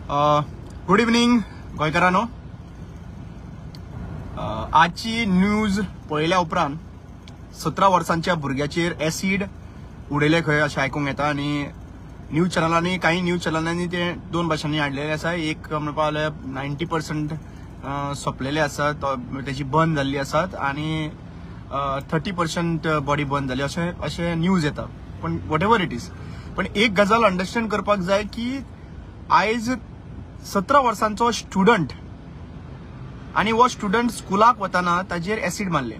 Good evening गोंयकारांनो. आजची news पळयल्या उपरांत 17 वर्सांच्या भुरग्याचेर एसिड उडयले खंय अशें आयकूंक येता आनी न्यूज चॅनलांनी काही न्यूज चॅनलांनी ते दोन भाशांनी हाडलेले आसा. एक म्हणपाक लागल्यार 90% सोंपलेले आसात, तेची बंद जाल्ली आसात आनी 30% बॉडी बंद जाली अशें न्यूज येता. पण वॉट एव्हर इट इज, पण एक गजाल अंडरस्टँड करपाक जाय की आयज 17 वर्सांचो स्टुडंट आणि वो स्टुडंट स्कुलाक वताना ताजेर एसिड मारले.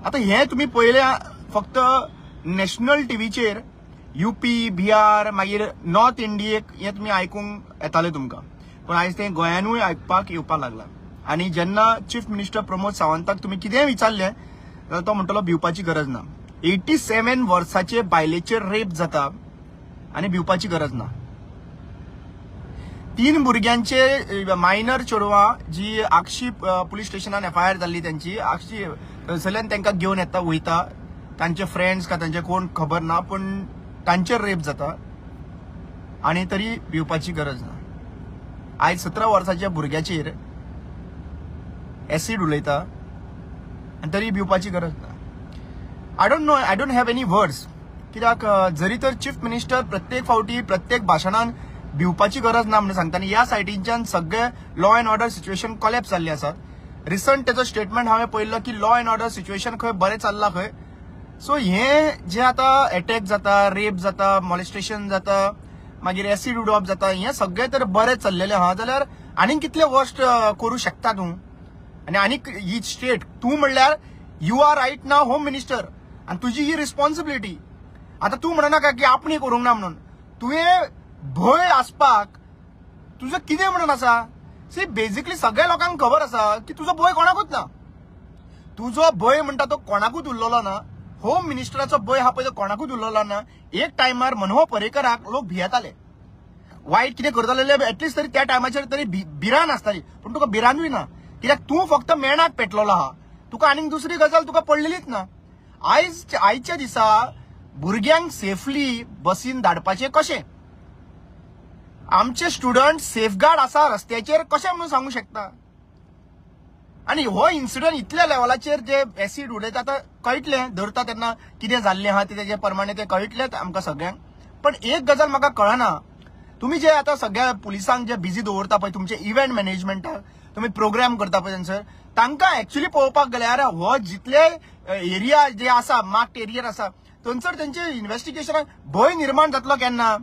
आता हे तुम्ही पहिले फक्त नॅशनल टीव्हीचेर यूपी, बिहार, मागीर नॉर्थ इंडियेक हे तुम्ही आयकूंक येताले तुमकां, पण आयज ते गोंयानूय आयकपाक येवपाक लागला. आणि जेन्ना चीफ मिनिस्टर प्रमोद सावंताक तुम्ही कितेंय विचारले जाल्यार तो म्हणटलो भिवपाची गरज ना. 87 वर्साचे बायलेचेर रेप जाता आणि भिवपाची गरज ना. 3 भुरग्यांचे मायनर चेडवां जी आगशी पुलीस स्टेशनान FIR जाल्ली त्यांची आगशी थंयसरल्यान तांकां घेवन येता वयता, तांचे फ्रेंड्स का तांचे कोण खबर ना, पण तांचेर रेप जाता आणि तरी भिवपाची गरज ना. आयज 17 वर्साच्या भुरग्याचेर एसिड उलयता आणि तरी भिवपाची गरज ना. I don't have any words. कित्याक जरी तर चीफ मिनिस्टर प्रत्येक फावटी प्रत्येक भाशणान भिवपाची गरज ना म्हणून सांगता, ह्या सायडींच्यान सगळे law and order situation collapse जाल्ली आसा. रिसंट तेजो स्टेटमेंट हांवें पळयल्लो की लॉ अँड ऑर्डर सिच्युएशन खंय बरें चल्लां खंय. सो हे जे आता अटॅक जाता, रेप जाता, मॉलेस्टेशन जाता, मागीर एसिड उडोवप जाता, हे सगळे तर बरें चल्लेले आहा जाल्यार आनीक कितले वर्स्ट करू शकता तूं. आणि आनीक ही स्टेट तूं म्हणल्यार you are right now home minister आणि तुजी ही रिस्पॉन्सिबिलिटी. आता तूं म्हणनाका की आपणी करूंक ना म्हणून. तुवें भय आसपाक तुझं कितें म्हणून आसा. सी बेसिकली सगळ्या लोकांक खबर आसा की तुजो भय कोणाकूच ना. तुजो भय म्हणटा तो कोणाकूच उरलेलो ना. होम मिनिस्टराचो भय हा पळय तो कोणाकूच उरलेलो ना. एक टायमार मनोहर पर्रीकराक लोक भियेताले, वायट कितें करताले एटलिस्ट तरी त्या टायमाचेर तरी भिरांत आसताली, पण तुका भिरांतूय ना. कित्याक तूं फक्त मेणाक पेटलेलो आहा, तुका आनीक दुसरी गजाल तुका पडलेलीच ना. आयच्या दिसा भुरग्यांक सेफली बसीन धाडपाचें कशें. आमचे स्टुडंट सेफगार्ड आसा रस्त्याचेर कशें म्हणून सांगू शकता. आणि हो इन्सिडंट इतल्या लेवलाचेर जे एसिड उडयता आतां कळटलें धरता तेन्ना कितें जाल्लें आहा तेजे प्रमाणे ते कळटलें आमकां सगळ्यांक. पण एक गजाल म्हाका कळना, तुम्ही जे आता सगळ्या पुलिसांक जे बिझी दवरता पळय तुमचे इव्हेंट मॅनेजमेंटाक, तुम्ही प्रोग्राम करता पळय थंयसर, तांकां एक्चुअली पळोवपाक गेल्यार हो जितले एरिया जे आसा मार्क्ड एरियर आसा थंयसर तेंचे इन्व्हेस्टिगेशनाक भंय निर्माण जातलो केन्ना.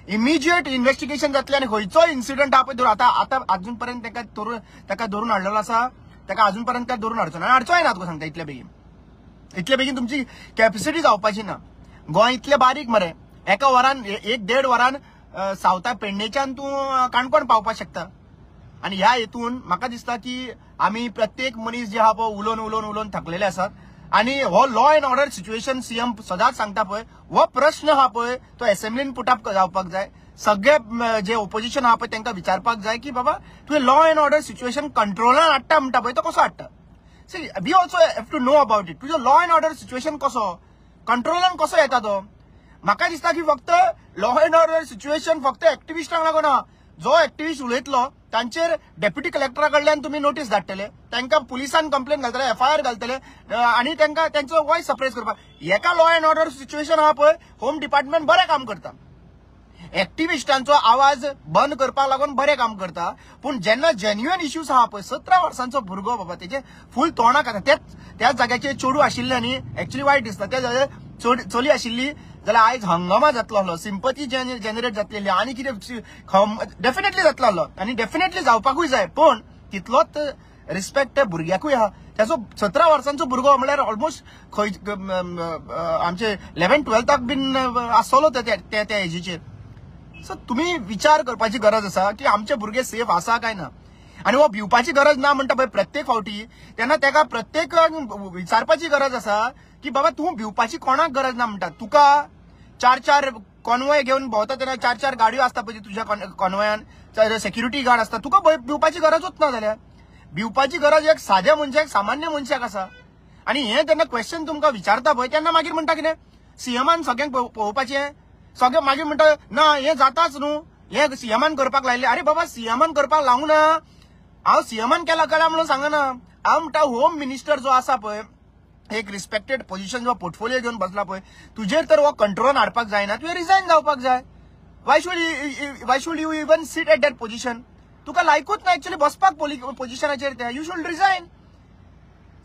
इमिजिएट इन्व्हेस्टिगेशन जातलें आणि खंयचो इन्सिडंट आहा पळय आता अजून पर्यंत ताका धरून हाडलेलो आसा, ताका अजून पर्यंत काय धरून हाडचो ना. हाडचोय ना तुका सांगता इतले बेगीन तुमची कॅपॅसिटी जावपाची ना. गोंय इतले बारीक मरे, एका वरान 1-1.5 वरान सावथा पेडणेच्यान तूं काणकोण पावपाक शकता. आणि ह्या हेतून म्हाका दिसता की आमी प्रत्येक मनीस जे आहा पळय उलोवन थकलेले आसात. आणि हो law and order situation CM सदांच सांगता पळय, हो प्रश्न आहा पळय तो असेंब्लीन पुटअप जावपाक जाय. सगळे जे ओपोजिशन आहा पळय तांकां विचारपाक जाय की बाबा तुवें लॉ अँड ऑर्डर सिच्युएशन कंट्रोलान हाडटा म्हणटा पळय तो कसो हाडटा. See we also have to know about it. तुजो लॉ अँड ऑर्डर सिच्युएशन कसो कंट्रोलान कसो येता तो. म्हाका दिसता की फक्त लॉ अँड ऑर्डर सिच्युएशन फक्त एक्टिविस्टांक लागून आहा. जो एक्टिविस्ट उलयतलो तांचेर डेप्युटी कलेक्टरा कडल्यान तुम्ही नोटीस धाडटले, तांकां पुलिसान कंप्लेन घालतले, FIR घालतले आणि तांकां त्यांचो वॉयस सप्रेस करपाक. हेका लॉ अँड ऑर्डर सिच्युएशन आहा पळय होम डिपार्टमेंट बरें काम करता. एक्टिविस्टांचो आवाज बंद करपाक लागून बरें काम करता. पण जेन्ना जेन्युअन इश्यूज आहा पळय 17 वर्सांचो भुरगो बाबा तेजे फूल तोंडाक येता. त्याच जाग्याचेर चेडू आशिल्ले आनी एक्चुअली वायट दिसता त्या जाग्यार चली आशिल्ली जाल्यार आयज हंगामा जातलो, सिंपथी जनरेट जातलेली आनी कितें डेफिनेटली जातलो आनी डेफिनेटली जावपाकूय जाय. पण तितलोच रिस्पेक्ट त्या भुरग्याकूय आहा. त्याचो 17 वर्सांचो भुरगो म्हणल्यार ऑलमोस्ट आमचे 11-12 बीन आसलो त्या एजीचेर. सो तुम्ही विचार करपाची गरज आसा की आमचे भुरगे सेफ आसा काय ना. आणि हो भिवपाची गरज ना म्हणटा पळय प्रत्येक फावटी तेन्ना ताका प्रत्येक विचारपाची गरज आसा की बाबा तूं भिवपाची कोणाक गरज ना म्हणटा. तुका 4-4 कॉन्वॉय घेवन भोंवता तेन्ना 4-4 गाडयो आसता पळय तुज्या कॉन्वॉयान, सेक्युरिटी गार्ड आसता, तुका भिवपाची गरजूच ना. जाल्यार भिवपाची गरज एक साध्या मनशाक, सामान्य मनशाक आसा. आणि हे तेन्ना क्वेश्चन तुमकां विचारता पळय तेन्ना मागीर म्हणटा कितें सीएमान सगळ्यांक पळोवपाचें, सगळे मागीर म्हणटा ना हे जाताच न्हू, हे सीएमान करपाक लायले. अरे बाबा सीएमान करपाक लावू ना, हांव सीएमान केला कळा म्हणून सांगना. हांव म्हणटा होम मिनिस्टर जो आसा पळय, एक रिस्पेक्टेड पोझिशन जो पोर्टफोलिओ घेऊन बसला पळय, तुजेर तर हो कंट्रोल हाडपाक जायना, तुवें रिजायन जावपाक जाय. Why should you even sit at that position? तुका लायकूच ना एक्चुअली बसपाक पोझिशनाचेर. त्या you should resign.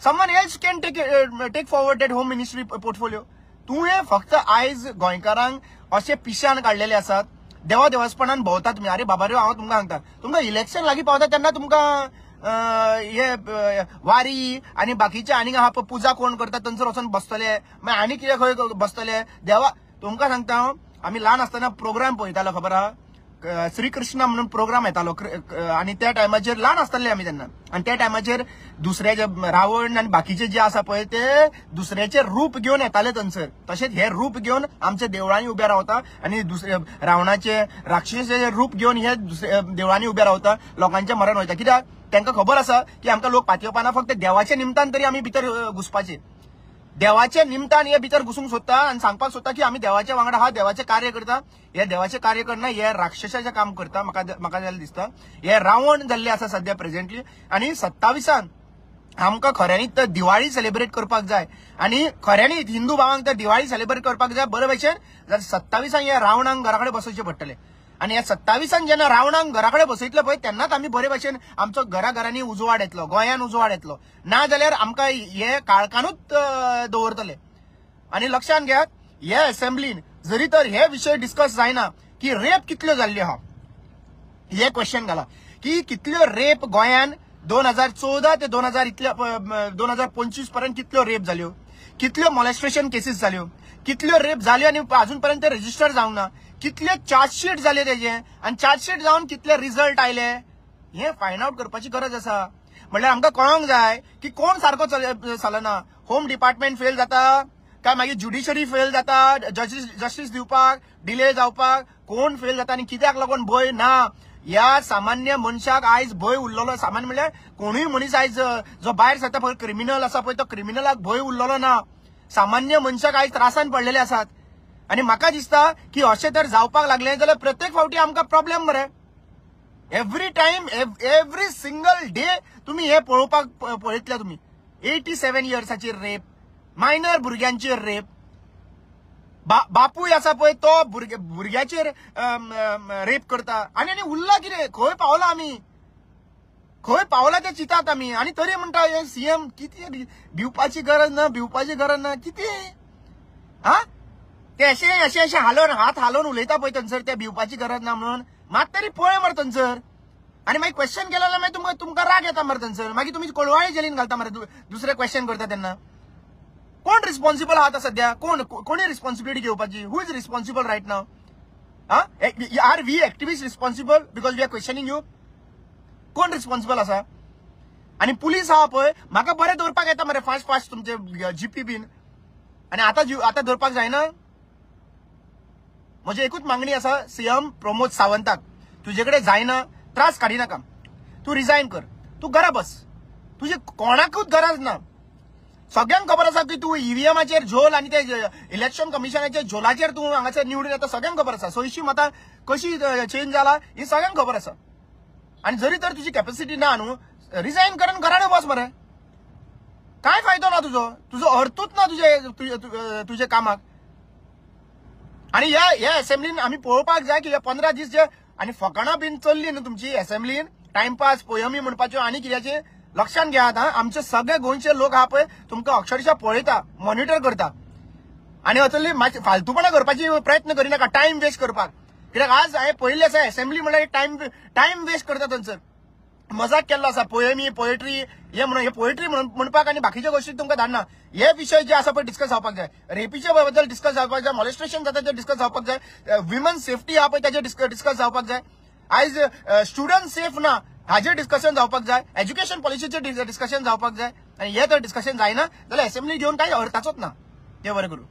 Someone else can take forward that home ministry portfolio. तुवें फक्त आयज गोंयकारांक अशे पिशान काडलेले आसात, देवा देवासपणान भोंवता तुमी. अरे बाबा रे, हांव तुमकां सांगता, तुमकां इलेक्शन लागीं पावता तेन्ना तुमकां हे वारी आणि बाकीचे आनीक आहा पळय पुजा कोण करता थंयसर वचून बसतले, मागीर आनी कितें खंय बसतले. देवा तुमकां सांगता, आमी ल्हान आसतना प्रोग्राम पळयतालो, खबर आहा, श्री कृष्णा म्हणून प्रोग्राम येतालो. आणि त्या टायमाचेर ल्हान आसताले आमी तेन्ना. आणि त्या टायमाचेर दुसरे जे रावण आणि बाकीचे जे आसा पळय ते दुसऱ्याचे रूप घेवन येताले थंयसर. तशेंच हे रूप घेवन आमच्या देवळांनी उबे रावता आणि दुसरे रावणाचे राक्षसाचे रूप घेवन हे दुसऱ्या देवळांनी उबे रावता, लोकांचे मरण वयता. कित्याक तांकां खबर आसा की आमकां लोक पातयेवपाना, फक्त देवाच्या निमतान तरी आमी भितर घुसपाचे. देवाच्या निमतान हे भितर घुसूंक सोदता आणि सांगपाक सोदता की आमी देवाच्या वांगडा आहा, देवाचे कार्य करता. हे देवाचे कार्य करना, हे राक्षसाचे काम करता. म्हाका जाल्यार दिसता हे रावण जाल्ले आसा सध्या प्रेझेंटली. आणि 27 आमकां खऱ्यांनीच दिवाळी सेलिब्रेट करपाक जाय आणि खऱ्यांनीच हिंदू भावांक तर दिवाळी सेलिब्रेट करपाक जाय बरे भशेन. जाल्यार 27 हे रावणांक घरा कडेन बसोवचे पडटले. आणि या 27 जेन्ना रावणांक घरा कडेन बसयतले पळय तेन्नाच आमी बरे भशेन आमचो घराघरांनी उजवाड येतलो, गोंयान उजवाड येतलो. ना जाल्यार आमकां हे काळखानूच दवरतले. आणि लक्षात घेयात, हे असेंब्लीन जरी तर हे विषय डिस्कस जायना की रेप कितल्यो जाल्ल्यो आहा, हे क्वेश्चन घाला की कितल्यो रेप गोंयान 2014 ते 2025 पर्यंत कितल्यो रेप जाल्यो, कितल्यो मॉलेस्टेशन केसीस जाल्यो, कितल्यो रेप जाल्यो आणि अजून पर्यंत रजिस्टर जावंक ना, कितले चार्जशीट जाले तेजे आणि चार्जशीट जावन कितले रिझल्ट आयले, हे फायंड आउट करपाची गरज आसा. म्हणल्यार आमकां कळोंक जाय की कोण सारको चलना. होम डिपार्टमेंट फेल जाता काय मागीर ज्युडिशरी फेल जाता, जस्टीस दिवपाक डिले जावपाक कोण फेल जाता आणि कित्याक लागून भंय ना. या सामान्य मनशाक आयज भंय उरलेलो, सामान्य म्हणल्यार कोणूय मनीस आयज जो भायर सरता पळय क्रिमिनल आसा पळय, तो क्रिमिनलाक भंय उरलेलो ना. सामान्य मनशाक आयज त्रासान पडलेले आसात. आणि म्हाका दिसता की अशें जर जावपाक लागले जाल्यार प्रत्येक फावटी आमकां प्रॉब्लेम मरे. Every time every single day तुम्ही हे पळोवपाक पळयतले. तुम्ही 87 इयर्साचेर रेप, मायनर भुरग्यांचेर रेप, बापूय आसा पळय तो भुरग्याचेर रेप करता. आणि उरला कितें, खंय पावला आमी, खंय पावला ते चितात आमी. आणि तरी म्हणटा हे सीएम कितें भिवपाची गरज ना, भिवपाची गरज ना, कितें हा ते अशें हालोवन हात हालोवन उलयता पळय थंयसर, ते भिवपाची गरज ना म्हणून. मात तरी पळय मरे थंयसर. आणि मागीर क्वेश्चन केला जाल्यार मागीर तुमकां राग येता मरे थंयसर. मागीर तुमी कोळवाळी जेलीन घालता मरे दुसरे क्वेश्चन करता तेन्ना. कोण रिस्पॉन्सिबल आहात सध्या, कोणी रिस्पॉन्सिबिलिटी घेवपाची? Who is responsible right now? Are we activist responsible because we are questioning you? कोण रिस्पॉन्सिबल आसा? आणि पुलीस आहा पळय, म्हाका बरें दवरपाक येता मरे फास्ट तुमचे जीपी बीन. आणि आता दवरपाक जायना. म्हजी एकूच मागणी आसा सीएम प्रमोद सावंताक, तुजे कडेन जायना, त्रास काडी नाका, तू रिजायन कर, तू घरा बस, तुजी कोणाकूच गरज ना. सगळ्यांक खबर आसा की तू ईव्हीएमाचेर झोल आणि ते इलेक्शन कमिशनाच्या झोलाचेर तू हांगासर निवडून येता, सगळ्यांक खबर आसा. 600 मतां कशी चेंज जाला ही सगळ्यांक खबर आसा. आणि जरी तर तुझी कॅपॅसिटी ना न्हू, रिजायन करून घराडे बस मरे. काय फायदो ना तुझो अर्थूच ना तुझे कामाक. आणि या असेंब्लीन आम्ही पळोवपाक जाय की 15 दीस जे आणि फकाणां बीन चल्ली न्हू तुमची असेंब्लीन, टाइमपास पोयमी म्हणपाच्यो आणि कित्याचे लक्षात घेयात. आमचे सगळे गोंयचे लोक आहा पळय तुमकां अक्षरशः पळयता, मॉनिटर करता. आणि असली फालतूपणा करपाची प्रयत्न करिनाका, टाइम वेस्ट करपाक. कित्याक आज हांवें पळयल्लें आसा असेंब्ली म्हणल्यार टाइम वेस्ट करता थंयसर. मजाक केल्लो आसा, पोएट्री हे म्हणून, हे पोएट्री म्हणपाक आणि बाकीच्या गोष्टी तुमकां धाडना. हे विषय जे आसा पळय डिस्कस जावपाक जाय, रेपीच्या बद्दल डिस्कस जावपाक जाय, मॉलेस्टेशन जाता ते डिस्कस जावपाक जाय, विमन सेफ्टी आहा पळय त्याचे डिस्कस जावपाक जाय. आयज स्टुडंट सेफ ना हाजेर डिस्कशन जावपाक जाय, एज्युकेशन पॉलिसीचेर डिस्कशन जावपाक जाय. आणि हे जर डिस्कशन जायना जाल्यार असेंब्ली घेवन काही अर्थाचोच ना. देव बरें करूं.